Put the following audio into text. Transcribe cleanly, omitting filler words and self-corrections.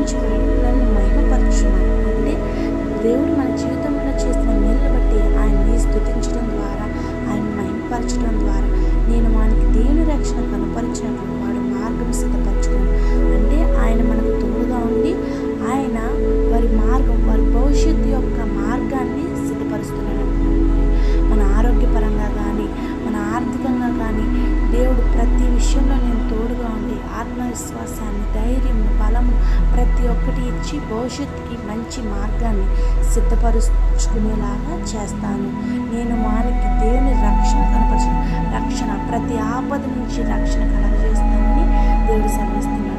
నుంచి నన్ను మహిమపరచున్నాను. అంటే దేవుడు మన జీవితంలో చేసిన మేలును బట్టి ఆయన్ని స్తుతించడం ద్వారా, ఆయన మహిమపరచడం ద్వారా నేను వానికి దేవుని రక్షణ కనపరిచినట్లు వాడు మార్గం సిద్ధపరచుకున్నాను. అంటే ఆయన మనకు తోడుగా ఉండి ఆయన వారి భవిష్యత్తు యొక్క మార్గాన్ని సిద్ధపరుస్తున్నాడు. మన ఆరోగ్యపరంగా కానీ, మన ఆర్థికంగా కానీ దేవుడు ప్రతి విషయంలో నేను తోడుగా ఉండి ఆత్మవిశ్వాసాన్ని, ధైర్యం, బలము ప్రతి ఒక్కటి ఇచ్చి భవిష్యత్తుకి మంచి మార్గాన్ని సిద్ధపరుచుకునేలాగా చేస్తాను. నేను వానికి దేవుని రక్షణ ప్రతి ఆపద నుంచి రక్షణ కలగజేస్తానని దేవుడు సెలవిస్తున్నాడు.